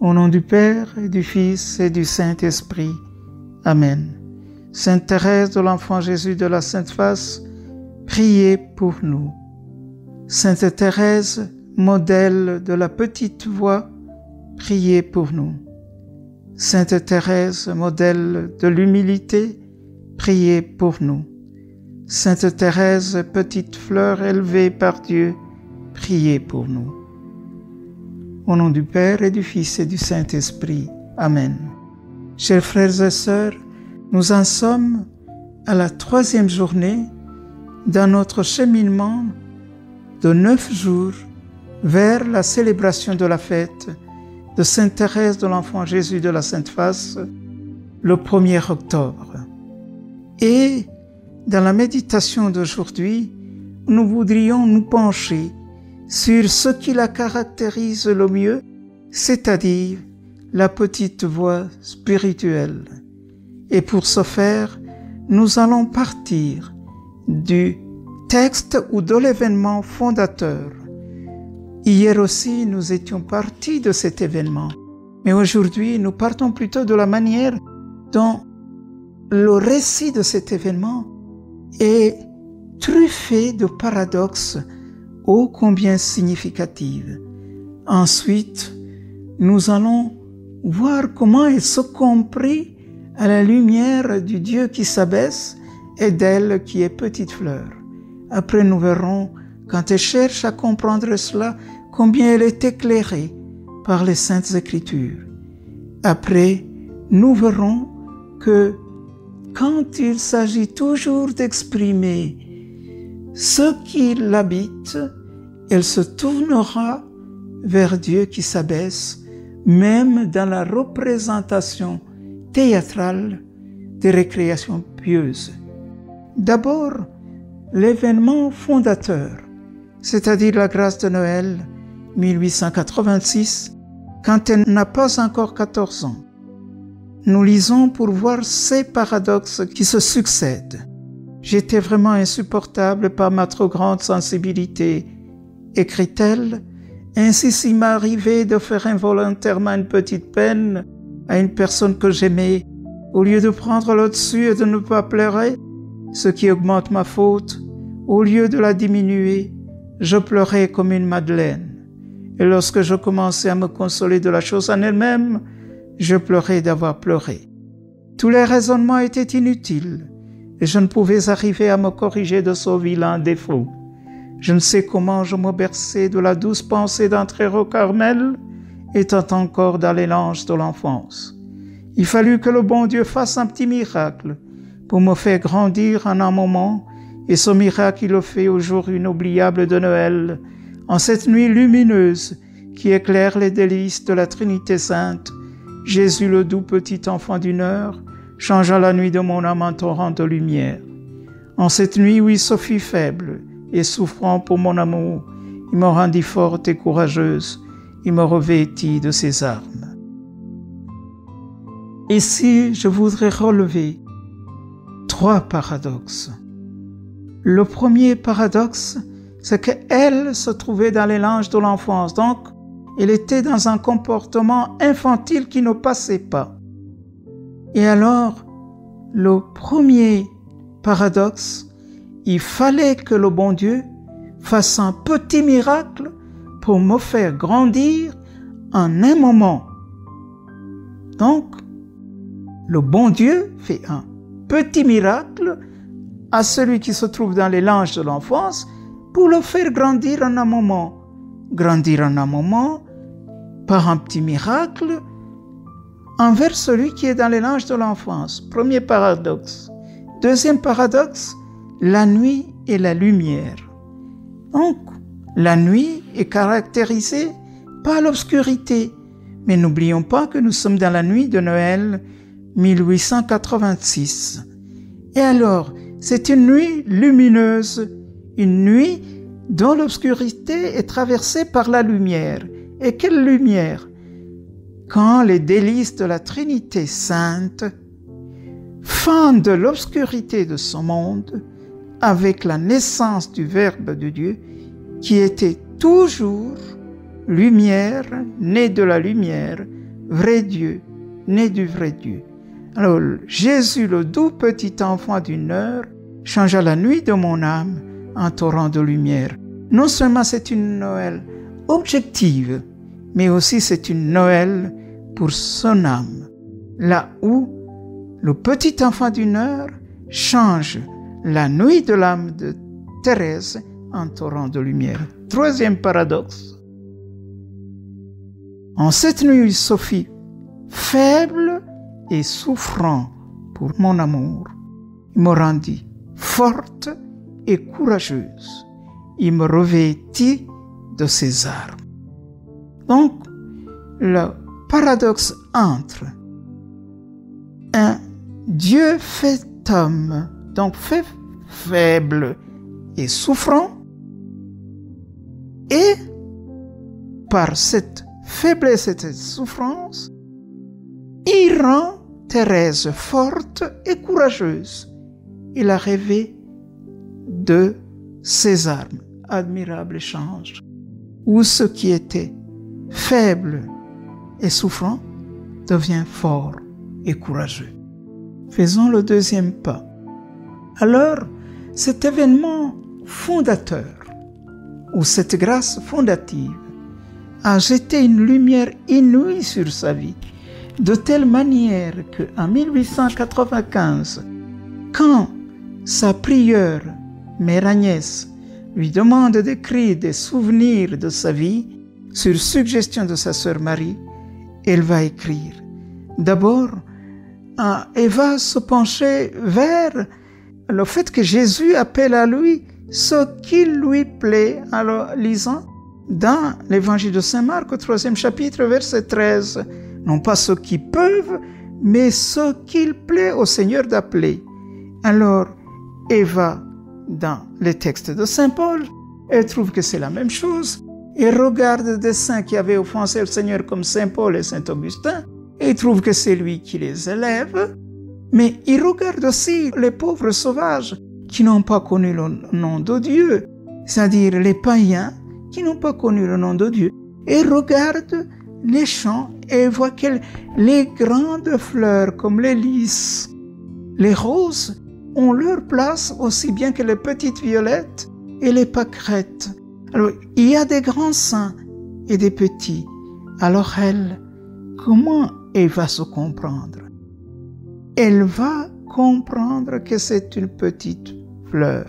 Au nom du Père et du Fils et du Saint-Esprit. Amen. Sainte Thérèse de l'Enfant Jésus de la Sainte Face, priez pour nous. Sainte Thérèse, modèle de la petite voix, priez pour nous. Sainte Thérèse, modèle de l'humilité, priez pour nous. Sainte Thérèse, petite fleur élevée par Dieu, priez pour nous. Au nom du Père et du Fils et du Saint-Esprit. Amen. Chers frères et sœurs, nous en sommes à la 3e journée dans notre cheminement de 9 jours vers la célébration de la fête de Sainte Thérèse de l'Enfant Jésus de la Sainte Face, le 1er octobre. Et dans la méditation d'aujourd'hui, nous voudrions nous pencher sur ce qui la caractérise le mieux, c'est-à-dire la petite voix spirituelle. Et pour ce faire, nous allons partir du texte ou de l'événement fondateur. Hier aussi, nous étions partis de cet événement. Mais aujourd'hui, nous partons plutôt de la manière dont le récit de cet événement est truffé de paradoxes ô combien significative. Ensuite, nous allons voir comment elle se comprit à la lumière du Dieu qui s'abaisse et d'elle qui est petite fleur. Après, nous verrons, quand elle cherche à comprendre cela, combien elle est éclairée par les Saintes Écritures. Après, nous verrons que quand il s'agit toujours d'exprimer ce qui l'habite, elle se tournera vers Dieu qui s'abaisse, même dans la représentation théâtrale des récréations pieuses. D'abord, l'événement fondateur, c'est-à-dire la grâce de Noël 1886, quand elle n'a pas encore 14 ans. Nous lisons pour voir ces paradoxes qui se succèdent. J'étais vraiment insupportable par ma trop grande sensibilité, écrit-elle. Ainsi, s'il m'arrivait de faire involontairement une petite peine à une personne que j'aimais, au lieu de prendre le dessus et de ne pas pleurer, ce qui augmente ma faute, au lieu de la diminuer, je pleurais comme une madeleine. Et lorsque je commençais à me consoler de la chose en elle-même, je pleurais d'avoir pleuré. Tous les raisonnements étaient inutiles. Et je ne pouvais arriver à me corriger de ce vilain défaut. Je ne sais comment je me berçais de la douce pensée d'entrer au Carmel, étant encore dans les langes de l'enfance. Il fallut que le bon Dieu fasse un petit miracle pour me faire grandir en un moment, et ce miracle il le fait au jour inoubliable de Noël, en cette nuit lumineuse qui éclaire les délices de la Trinité Sainte. Jésus, le doux petit enfant d'une heure, changea la nuit de mon âme en torrent de lumière. En cette nuit où il se fit faible et souffrant pour mon amour, il me rendit forte et courageuse, il me revêtit de ses armes. Ici, je voudrais relever 3 paradoxes. Le premier paradoxe, c'est qu'elle se trouvait dans les langes de l'enfance, donc elle était dans un comportement infantile qui ne passait pas. Et alors, le premier paradoxe, il fallait que le bon Dieu fasse un petit miracle pour me faire grandir en un moment. Donc, le bon Dieu fait un petit miracle à celui qui se trouve dans les langes de l'enfance pour le faire grandir en un moment. Grandir en un moment par un petit miracle envers celui qui est dans les langes de l'enfance. Premier paradoxe. Deuxième paradoxe, la nuit et la lumière. Donc, la nuit est caractérisée par l'obscurité. Mais n'oublions pas que nous sommes dans la nuit de Noël 1886. Et alors, c'est une nuit lumineuse, une nuit dont l'obscurité est traversée par la lumière. Et quelle lumière? Quand les délices de la Trinité Sainte fendent l'obscurité de ce monde avec la naissance du Verbe de Dieu qui était toujours lumière, né de la lumière, vrai Dieu, né du vrai Dieu. Alors Jésus, le doux petit enfant d'une heure, changea la nuit de mon âme en torrent de lumière. Non seulement c'est une Noël objective, mais aussi c'est une Noël pour son âme. Là où le petit enfant d'une heure change la nuit de l'âme de Thérèse en torrent de lumière. Troisième paradoxe. En cette nuit, Sophie, faible et souffrant pour mon amour, il me rendit forte et courageuse. Il me revêtit de ses armes. Donc, le paradoxe entre un Dieu fait homme, donc fait faible et souffrant, et par cette faiblesse et cette souffrance, il rend Thérèse forte et courageuse. Il a rêvé de ses armes. Admirable échange, où ce qui était faible et souffrant devient fort et courageux. Faisons le deuxième pas. Alors, cet événement fondateur, ou cette grâce fondative, a jeté une lumière inouïe sur sa vie, de telle manière qu'en 1895, quand sa prieure, Mère Agnès, lui demande d'écrire des souvenirs de sa vie sur suggestion de sa sœur Marie, elle va écrire. D'abord, elle va se pencher vers le fait que Jésus appelle à lui ce qu'il lui plaît, en lisant dans l'évangile de Saint Marc, au 3e chapitre, verset 13. Non pas ceux qui peuvent, mais ce qu'il plaît au Seigneur d'appeler. Alors, elle va dans les textes de Saint Paul, elle trouve que c'est la même chose. Elle regarde des saints qui avaient offensé le Seigneur comme Saint Paul et Saint Augustin, et elle trouve que c'est lui qui les élève. Mais il regarde aussi les pauvres sauvages qui n'ont pas connu le nom de Dieu, c'est-à-dire les païens qui n'ont pas connu le nom de Dieu. Et regarde les champs et voit que les grandes fleurs comme les lys, les roses, ont leur place aussi bien que les petites violettes et les pâquerettes. Alors, il y a des grands saints et des petits. Alors elle, comment elle va se comprendre? Elle va comprendre que c'est une petite fleur.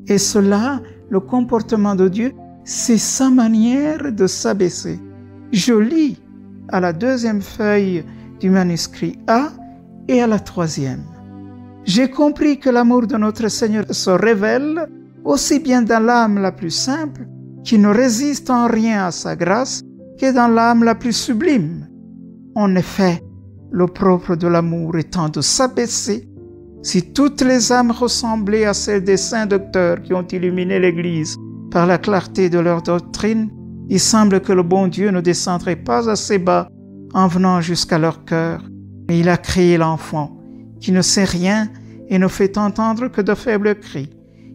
Et cela, le comportement de Dieu, c'est sa manière de s'abaisser. Je lis à la 2e feuille du manuscrit A et à la 3e. J'ai compris que l'amour de notre Seigneur se révèle aussi bien dans l'âme la plus simple, qui ne résiste en rien à sa grâce, que dans l'âme la plus sublime. En effet, le propre de l'amour étant de s'abaisser, si toutes les âmes ressemblaient à celles des saints docteurs qui ont illuminé l'Église par la clarté de leur doctrine, il semble que le bon Dieu ne descendrait pas assez bas en venant jusqu'à leur cœur. Mais il a créé l'enfant, qui ne sait rien et ne fait entendre que de faibles cris.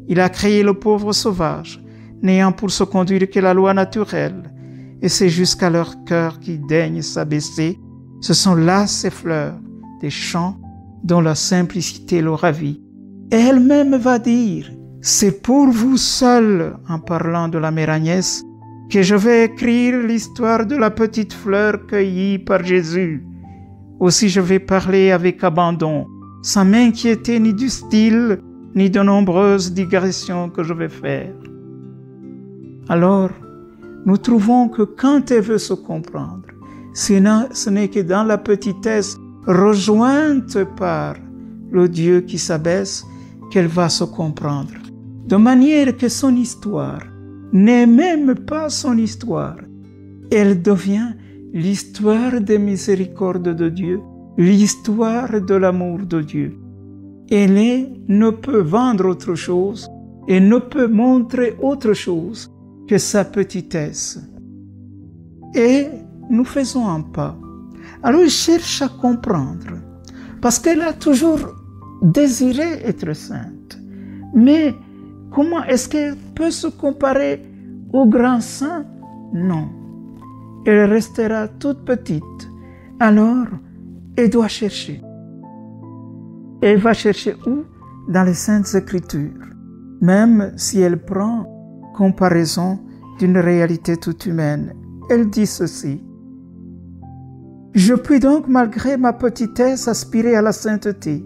Il a créé le pauvre sauvage, n'ayant pour se conduire que la loi naturelle. Et c'est jusqu'à leur cœur qui daigne s'abaisser. Ce sont là ces fleurs des champs dont la simplicité le ravit. Et elle-même va dire, c'est pour vous seul, en parlant de la Mère Agnès, que je vais écrire l'histoire de la petite fleur cueillie par Jésus. Aussi je vais parler avec abandon, sans m'inquiéter ni du style, ni de nombreuses digressions que je vais faire. Alors, nous trouvons que quand elle veut se comprendre, ce n'est que dans la petitesse rejointe par le Dieu qui s'abaisse qu'elle va se comprendre. De manière que son histoire n'est même pas son histoire. Elle devient l'histoire des miséricordes de Dieu, l'histoire de l'amour de Dieu. Elle ne peut vendre autre chose et ne peut montrer autre chose que sa petitesse. Et nous faisons un pas. Alors elle cherche à comprendre, parce qu'elle a toujours désiré être sainte. Mais comment est-ce qu'elle peut se comparer aux grands saints? Non. Elle restera toute petite, alors elle doit chercher. Elle va chercher où? Dans les Saintes Écritures, même si elle prend comparaison d'une réalité toute humaine. Elle dit ceci: je puis donc, malgré ma petitesse, aspirer à la sainteté.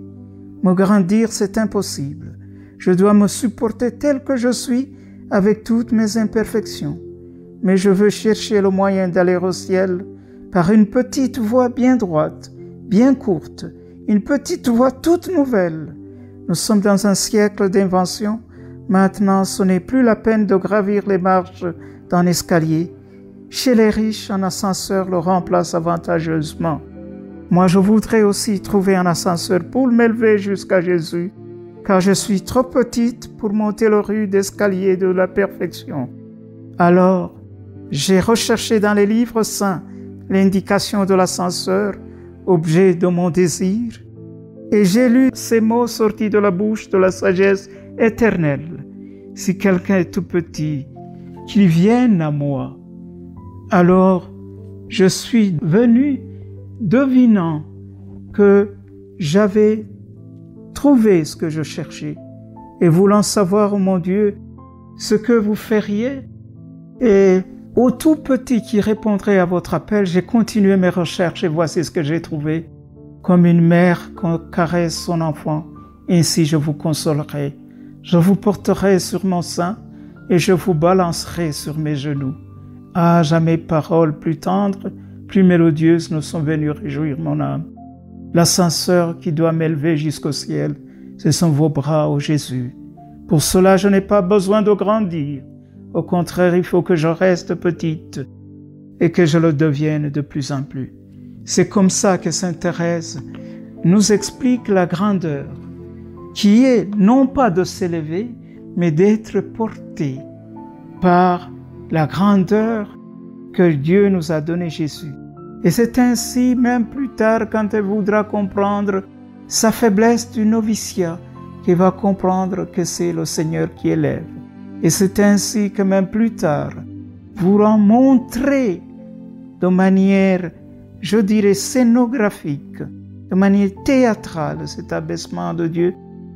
Me grandir, c'est impossible. Je dois me supporter tel que je suis, avec toutes mes imperfections. Mais je veux chercher le moyen d'aller au ciel par une petite voie bien droite, bien courte, une petite voie toute nouvelle. Nous sommes dans un siècle d'invention. Maintenant, ce n'est plus la peine de gravir les marches d'un escalier. Chez les riches, un ascenseur le remplace avantageusement. Moi, je voudrais aussi trouver un ascenseur pour m'élever jusqu'à Jésus, car je suis trop petite pour monter le rude escalier de la perfection. Alors, j'ai recherché dans les livres saints l'indication de l'ascenseur, objet de mon désir, et j'ai lu ces mots sortis de la bouche de la sagesse éternelle. Si quelqu'un est tout petit, qu'il vienne à moi. Alors, je suis venu devinant que j'avais trouvé ce que je cherchais et voulant savoir, oh mon Dieu, ce que vous feriez. Et au tout petit qui répondrait à votre appel, j'ai continué mes recherches et voici ce que j'ai trouvé. Comme une mère caresse son enfant, ainsi je vous consolerai. Je vous porterai sur mon sein et je vous balancerai sur mes genoux. Ah, jamais paroles plus tendres, plus mélodieuses ne sont venues réjouir mon âme. L'ascenseur qui doit m'élever jusqu'au ciel, ce sont vos bras, ô Jésus. Pour cela, je n'ai pas besoin de grandir. Au contraire, il faut que je reste petite et que je le devienne de plus en plus. C'est comme ça que Sainte Thérèse nous explique la grandeur, qui est non pas de s'élever, mais d'être porté par la grandeur que Dieu nous a donnée Jésus. Et c'est ainsi, même plus tard, quand elle voudra comprendre sa faiblesse du noviciat, qu'elle va comprendre que c'est le Seigneur qui élève. Et c'est ainsi que même plus tard, voulant montrer de manière, je dirais, scénographique, de manière théâtrale cet abaissement de Dieu,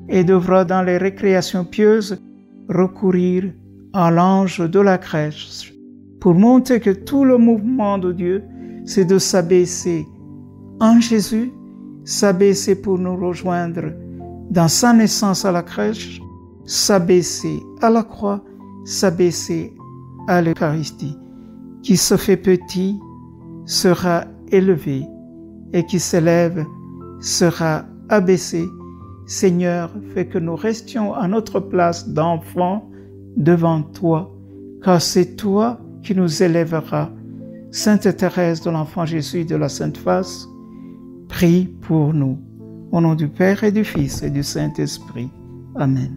et devra dans les récréations pieuses recourir à l'ange de la crèche pour montrer que tout le mouvement de Dieu, c'est de s'abaisser en Jésus, s'abaisser pour nous rejoindre dans sa naissance à la crèche, s'abaisser à la croix, s'abaisser à l'Eucharistie. Qui se fait petit sera élevé et qui s'élève sera abaissé. Seigneur, fais que nous restions à notre place d'enfants devant toi, car c'est toi qui nous élèveras. Sainte Thérèse de l'Enfant Jésus de la Sainte Face, prie pour nous. Au nom du Père et du Fils et du Saint-Esprit. Amen.